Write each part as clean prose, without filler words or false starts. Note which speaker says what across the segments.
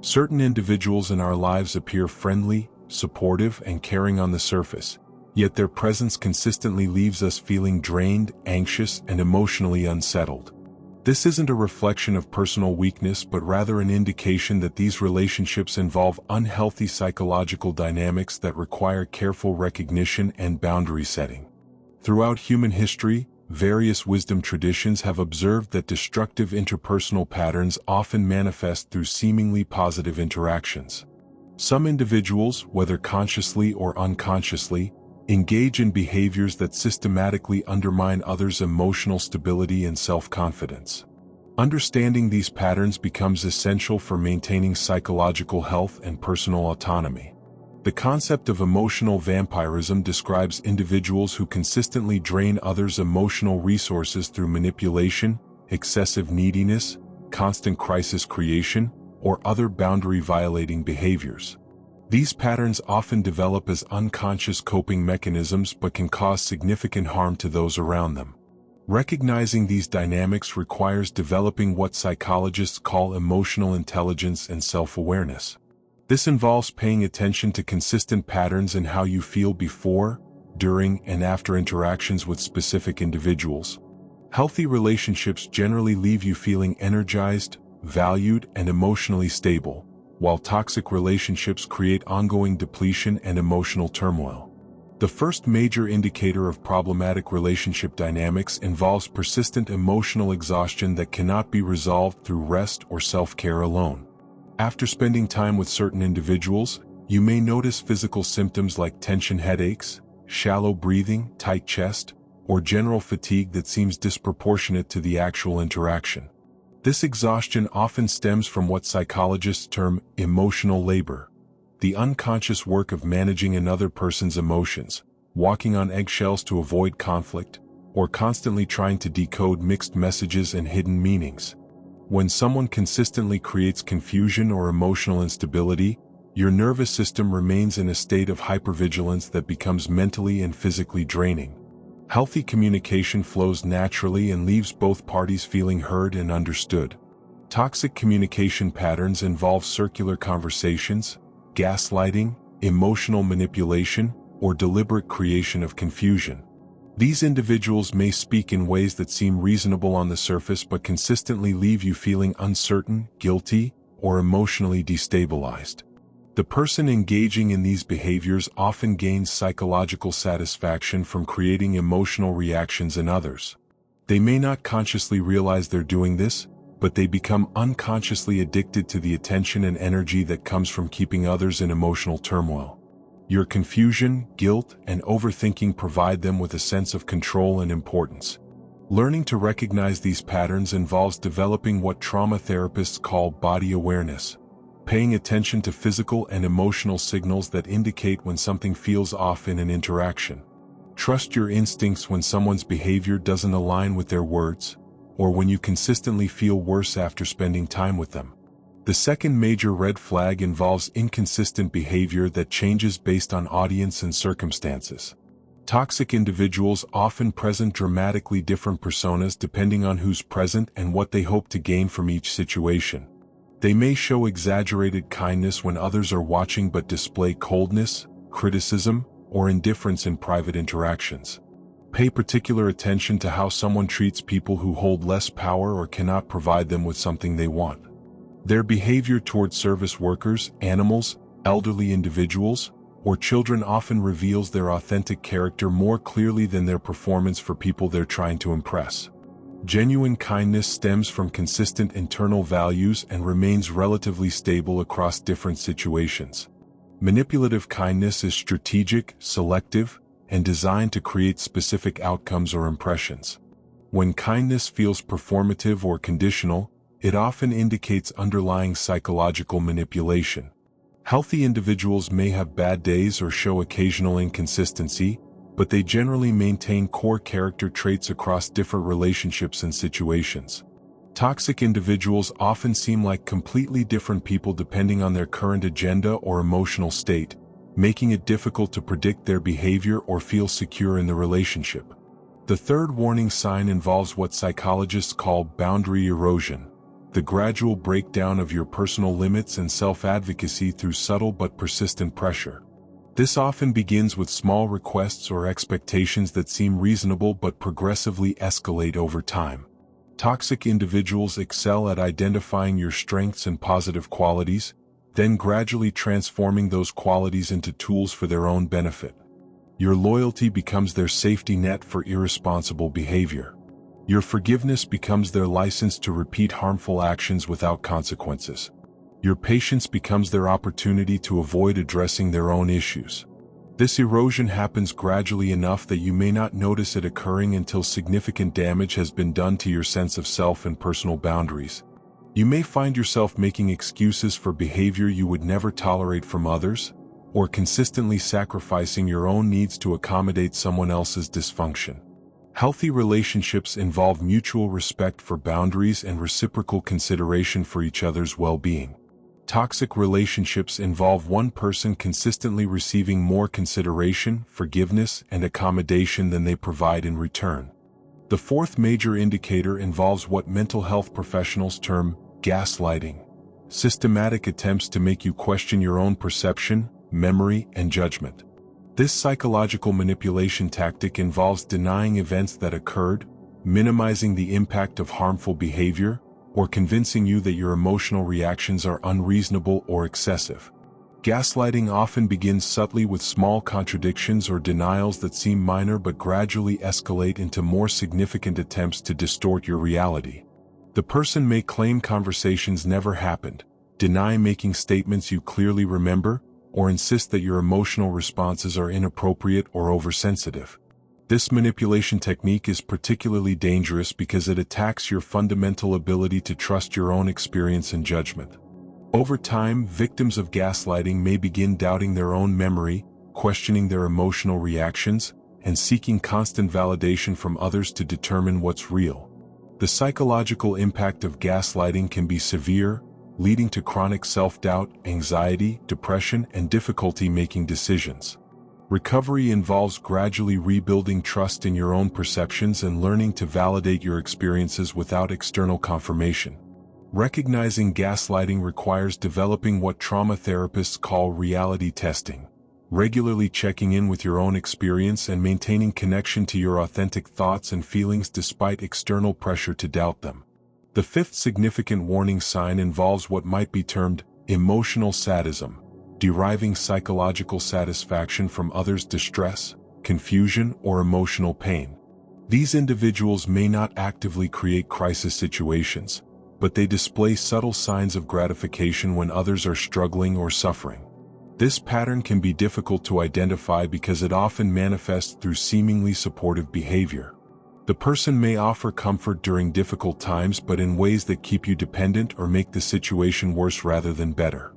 Speaker 1: Certain individuals in our lives appear friendly, supportive, and caring on the surface, yet their presence consistently leaves us feeling drained, anxious, and emotionally unsettled. This isn't a reflection of personal weakness but rather an indication that these relationships involve unhealthy psychological dynamics that require careful recognition and boundary setting. Throughout human history, various wisdom traditions have observed that destructive interpersonal patterns often manifest through seemingly positive interactions. Some individuals, whether consciously or unconsciously, engage in behaviors that systematically undermine others' emotional stability and self-confidence. Understanding these patterns becomes essential for maintaining psychological health and personal autonomy. The concept of emotional vampirism describes individuals who consistently drain others' emotional resources through manipulation, excessive neediness, constant crisis creation, or other boundary-violating behaviors. These patterns often develop as unconscious coping mechanisms but can cause significant harm to those around them. Recognizing these dynamics requires developing what psychologists call emotional intelligence and self-awareness. This involves paying attention to consistent patterns in how you feel before, during, and after interactions with specific individuals. Healthy relationships generally leave you feeling energized, valued, and emotionally stable, while toxic relationships create ongoing depletion and emotional turmoil. The first major indicator of problematic relationship dynamics involves persistent emotional exhaustion that cannot be resolved through rest or self-care alone. After spending time with certain individuals, you may notice physical symptoms like tension headaches, shallow breathing, tight chest, or general fatigue that seems disproportionate to the actual interaction. This exhaustion often stems from what psychologists term emotional labor, the unconscious work of managing another person's emotions, walking on eggshells to avoid conflict, or constantly trying to decode mixed messages and hidden meanings. When someone consistently creates confusion or emotional instability, your nervous system remains in a state of hypervigilance that becomes mentally and physically draining. Healthy communication flows naturally and leaves both parties feeling heard and understood. Toxic communication patterns involve circular conversations, gaslighting, emotional manipulation, or deliberate creation of confusion. These individuals may speak in ways that seem reasonable on the surface but consistently leave you feeling uncertain, guilty, or emotionally destabilized. The person engaging in these behaviors often gains psychological satisfaction from creating emotional reactions in others. They may not consciously realize they're doing this, but they become unconsciously addicted to the attention and energy that comes from keeping others in emotional turmoil. Your confusion, guilt, and overthinking provide them with a sense of control and importance. Learning to recognize these patterns involves developing what trauma therapists call body awareness, paying attention to physical and emotional signals that indicate when something feels off in an interaction. Trust your instincts when someone's behavior doesn't align with their words, or when you consistently feel worse after spending time with them. The second major red flag involves inconsistent behavior that changes based on audience and circumstances. Toxic individuals often present dramatically different personas depending on who's present and what they hope to gain from each situation. They may show exaggerated kindness when others are watching but display coldness, criticism, or indifference in private interactions. Pay particular attention to how someone treats people who hold less power or cannot provide them with something they want. Their behavior toward service workers, animals, elderly individuals, or children often reveals their authentic character more clearly than their performance for people they're trying to impress. Genuine kindness stems from consistent internal values and remains relatively stable across different situations. Manipulative kindness is strategic, selective, and designed to create specific outcomes or impressions. When kindness feels performative or conditional, it often indicates underlying psychological manipulation. Healthy individuals may have bad days or show occasional inconsistency, but they generally maintain core character traits across different relationships and situations. Toxic individuals often seem like completely different people depending on their current agenda or emotional state, making it difficult to predict their behavior or feel secure in the relationship. The third warning sign involves what psychologists call boundary erosion. the gradual breakdown of your personal limits and self-advocacy through subtle but persistent pressure. This often begins with small requests or expectations that seem reasonable but progressively escalate over time. Toxic individuals excel at identifying your strengths and positive qualities, then gradually transforming those qualities into tools for their own benefit. Your loyalty becomes their safety net for irresponsible behavior. Your forgiveness becomes their license to repeat harmful actions without consequences. Your patience becomes their opportunity to avoid addressing their own issues. This erosion happens gradually enough that you may not notice it occurring until significant damage has been done to your sense of self and personal boundaries. You may find yourself making excuses for behavior you would never tolerate from others, or consistently sacrificing your own needs to accommodate someone else's dysfunction. Healthy relationships involve mutual respect for boundaries and reciprocal consideration for each other's well-being. Toxic relationships involve one person consistently receiving more consideration, forgiveness, and accommodation than they provide in return. The fourth major indicator involves what mental health professionals term gaslighting, systematic attempts to make you question your own perception, memory, and judgment. This psychological manipulation tactic involves denying events that occurred, minimizing the impact of harmful behavior, or convincing you that your emotional reactions are unreasonable or excessive. Gaslighting often begins subtly with small contradictions or denials that seem minor but gradually escalate into more significant attempts to distort your reality. The person may claim conversations never happened, deny making statements you clearly remember, or insist that your emotional responses are inappropriate or oversensitive. This manipulation technique is particularly dangerous because it attacks your fundamental ability to trust your own experience and judgment. Over time, victims of gaslighting may begin doubting their own memory, questioning their emotional reactions, and seeking constant validation from others to determine what's real. The psychological impact of gaslighting can be severe, leading to chronic self-doubt, anxiety, depression, and difficulty making decisions. Recovery involves gradually rebuilding trust in your own perceptions and learning to validate your experiences without external confirmation. Recognizing gaslighting requires developing what trauma therapists call reality testing, regularly checking in with your own experience and maintaining connection to your authentic thoughts and feelings despite external pressure to doubt them. The fifth significant warning sign involves what might be termed emotional sadism, deriving psychological satisfaction from others' distress, confusion, or emotional pain. These individuals may not actively create crisis situations, but they display subtle signs of gratification when others are struggling or suffering. This pattern can be difficult to identify because it often manifests through seemingly supportive behavior. The person may offer comfort during difficult times but in ways that keep you dependent or make the situation worse rather than better.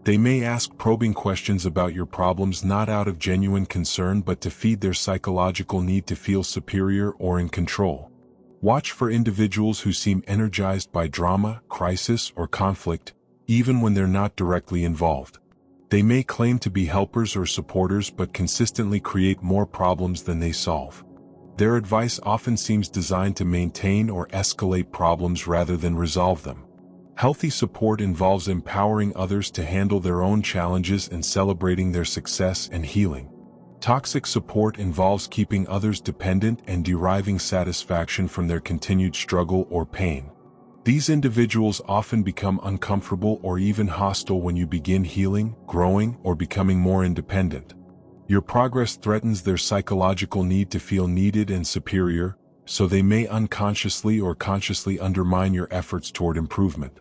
Speaker 1: They may ask probing questions about your problems not out of genuine concern but to feed their psychological need to feel superior or in control. Watch for individuals who seem energized by drama, crisis, or conflict, even when they're not directly involved. They may claim to be helpers or supporters but consistently create more problems than they solve. Their advice often seems designed to maintain or escalate problems rather than resolve them. Healthy support involves empowering others to handle their own challenges and celebrating their success and healing. Toxic support involves keeping others dependent and deriving satisfaction from their continued struggle or pain. These individuals often become uncomfortable or even hostile when you begin healing, growing, or becoming more independent. Your progress threatens their psychological need to feel needed and superior, so they may unconsciously or consciously undermine your efforts toward improvement.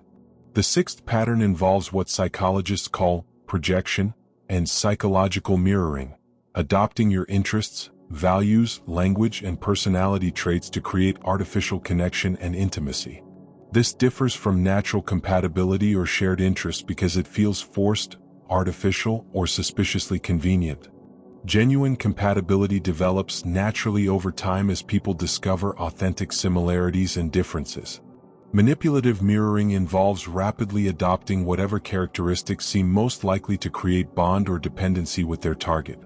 Speaker 1: The sixth pattern involves what psychologists call projection and psychological mirroring, adopting your interests, values, language, and personality traits to create artificial connection and intimacy. This differs from natural compatibility or shared interest because it feels forced, artificial, or suspiciously convenient. Genuine compatibility develops naturally over time as people discover authentic similarities and differences. Manipulative mirroring involves rapidly adopting whatever characteristics seem most likely to create bond or dependency with their target.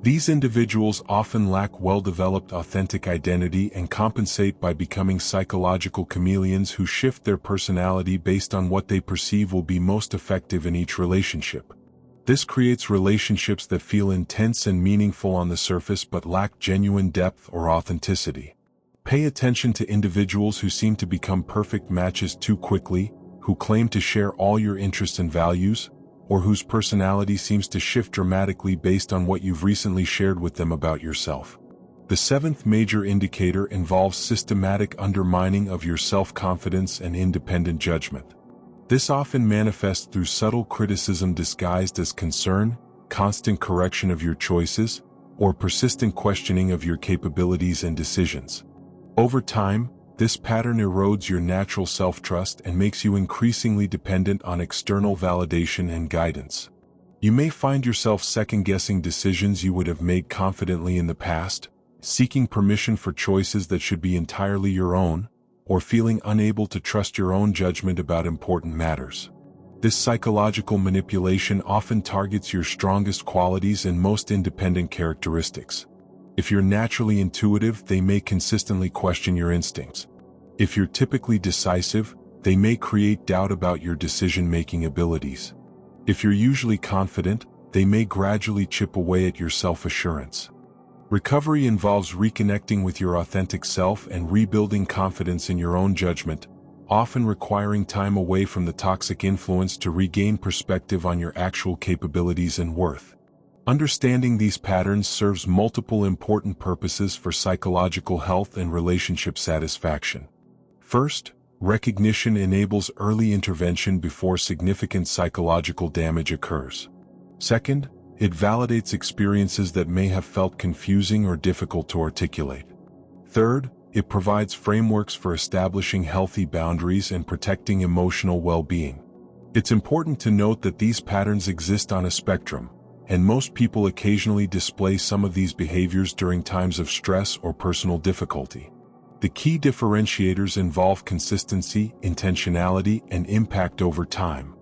Speaker 1: These individuals often lack well-developed authentic identity and compensate by becoming psychological chameleons who shift their personality based on what they perceive will be most effective in each relationship. This creates relationships that feel intense and meaningful on the surface but lack genuine depth or authenticity. Pay attention to individuals who seem to become perfect matches too quickly, who claim to share all your interests and values, or whose personality seems to shift dramatically based on what you've recently shared with them about yourself. The seventh major indicator involves systematic undermining of your self-confidence and independent judgment. This often manifests through subtle criticism disguised as concern, constant correction of your choices, or persistent questioning of your capabilities and decisions. Over time, this pattern erodes your natural self-trust and makes you increasingly dependent on external validation and guidance. You may find yourself second-guessing decisions you would have made confidently in the past, seeking permission for choices that should be entirely your own, or feeling unable to trust your own judgment about important matters. This psychological manipulation often targets your strongest qualities and most independent characteristics. If you're naturally intuitive, they may consistently question your instincts. If you're typically decisive, they may create doubt about your decision-making abilities. If you're usually confident, they may gradually chip away at your self-assurance. Recovery involves reconnecting with your authentic self and rebuilding confidence in your own judgment, often requiring time away from the toxic influence to regain perspective on your actual capabilities and worth. Understanding these patterns serves multiple important purposes for psychological health and relationship satisfaction. First, recognition enables early intervention before significant psychological damage occurs. Second, it validates experiences that may have felt confusing or difficult to articulate. Third, it provides frameworks for establishing healthy boundaries and protecting emotional well-being. It's important to note that these patterns exist on a spectrum, and most people occasionally display some of these behaviors during times of stress or personal difficulty. The key differentiators involve consistency, intentionality, and impact over time.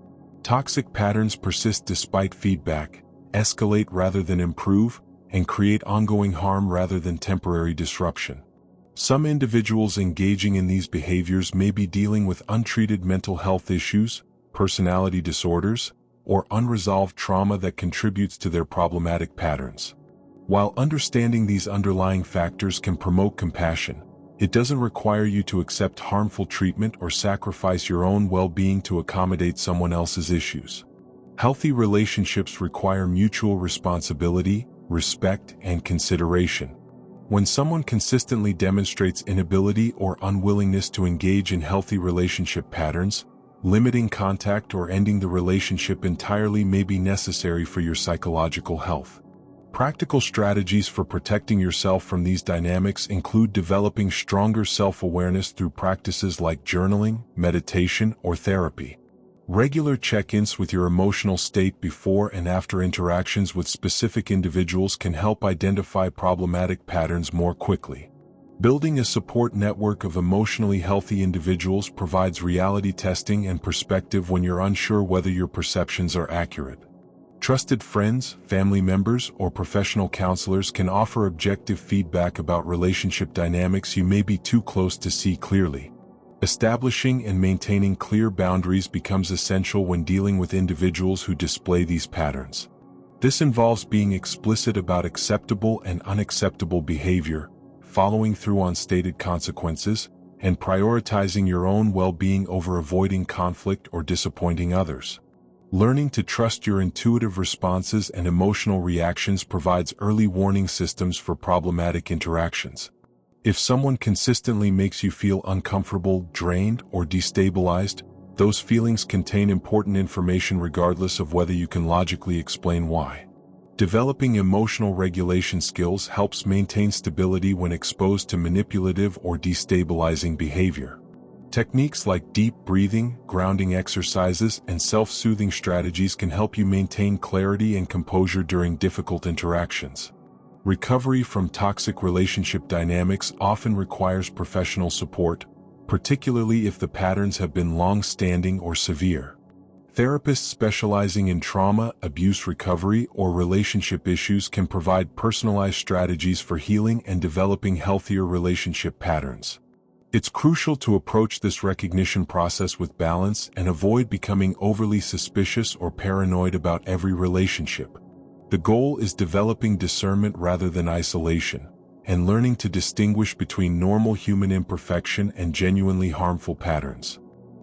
Speaker 1: Toxic patterns persist despite feedback, escalate rather than improve, and create ongoing harm rather than temporary disruption. Some individuals engaging in these behaviors may be dealing with untreated mental health issues, personality disorders, or unresolved trauma that contributes to their problematic patterns. While understanding these underlying factors can promote compassion, it doesn't require you to accept harmful treatment or sacrifice your own well-being to accommodate someone else's issues. Healthy relationships require mutual responsibility, respect, and consideration. When someone consistently demonstrates inability or unwillingness to engage in healthy relationship patterns, limiting contact or ending the relationship entirely may be necessary for your psychological health. Practical strategies for protecting yourself from these dynamics include developing stronger self-awareness through practices like journaling, meditation, or therapy. Regular check-ins with your emotional state before and after interactions with specific individuals can help identify problematic patterns more quickly. Building a support network of emotionally healthy individuals provides reality testing and perspective when you're unsure whether your perceptions are accurate. Trusted friends, family members, or professional counselors can offer objective feedback about relationship dynamics you may be too close to see clearly. Establishing and maintaining clear boundaries becomes essential when dealing with individuals who display these patterns. This involves being explicit about acceptable and unacceptable behavior, following through on stated consequences, and prioritizing your own well-being over avoiding conflict or disappointing others. Learning to trust your intuitive responses and emotional reactions provides early warning systems for problematic interactions. If someone consistently makes you feel uncomfortable, drained, or destabilized, those feelings contain important information regardless of whether you can logically explain why. Developing emotional regulation skills helps maintain stability when exposed to manipulative or destabilizing behavior. Techniques like deep breathing, grounding exercises, and self-soothing strategies can help you maintain clarity and composure during difficult interactions. Recovery from toxic relationship dynamics often requires professional support, particularly if the patterns have been long-standing or severe. Therapists specializing in trauma, abuse recovery, or relationship issues can provide personalized strategies for healing and developing healthier relationship patterns. It's crucial to approach this recognition process with balance and avoid becoming overly suspicious or paranoid about every relationship. The goal is developing discernment rather than isolation, and learning to distinguish between normal human imperfection and genuinely harmful patterns.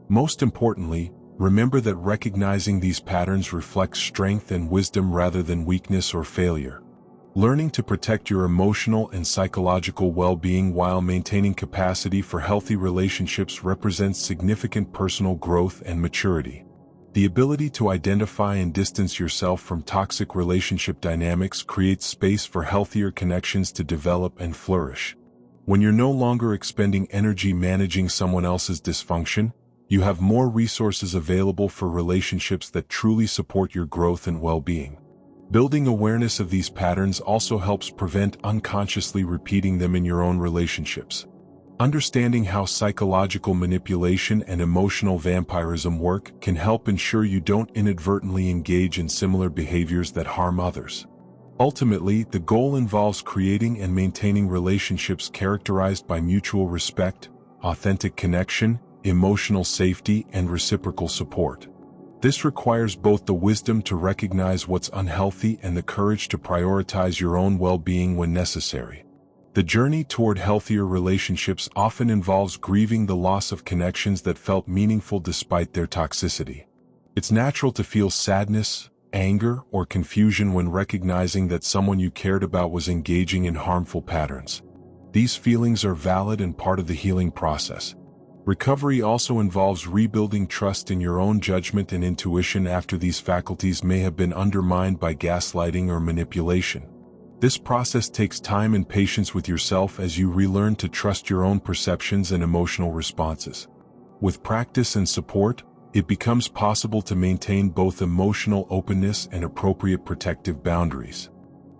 Speaker 1: Most importantly, remember that recognizing these patterns reflects strength and wisdom rather than weakness or failure. Learning to protect your emotional and psychological well-being while maintaining capacity for healthy relationships represents significant personal growth and maturity. The ability to identify and distance yourself from toxic relationship dynamics creates space for healthier connections to develop and flourish. When you're no longer expending energy managing someone else's dysfunction, you have more resources available for relationships that truly support your growth and well-being. Building awareness of these patterns also helps prevent unconsciously repeating them in your own relationships. Understanding how psychological manipulation and emotional vampirism work can help ensure you don't inadvertently engage in similar behaviors that harm others. Ultimately, the goal involves creating and maintaining relationships characterized by mutual respect, authentic connection, emotional safety, and reciprocal support. This requires both the wisdom to recognize what's unhealthy and the courage to prioritize your own well-being when necessary. The journey toward healthier relationships often involves grieving the loss of connections that felt meaningful despite their toxicity. It's natural to feel sadness, anger, or confusion when recognizing that someone you cared about was engaging in harmful patterns. These feelings are valid and part of the healing process. Recovery also involves rebuilding trust in your own judgment and intuition after these faculties may have been undermined by gaslighting or manipulation. This process takes time and patience with yourself as you relearn to trust your own perceptions and emotional responses. With practice and support, it becomes possible to maintain both emotional openness and appropriate protective boundaries.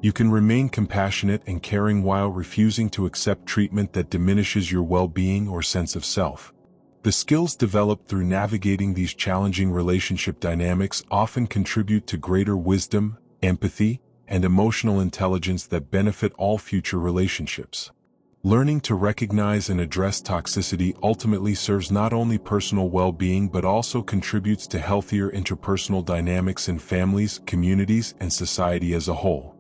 Speaker 1: You can remain compassionate and caring while refusing to accept treatment that diminishes your well-being or sense of self. The skills developed through navigating these challenging relationship dynamics often contribute to greater wisdom, empathy, and emotional intelligence that benefit all future relationships. Learning to recognize and address toxicity ultimately serves not only personal well-being but also contributes to healthier interpersonal dynamics in families, communities, and society as a whole.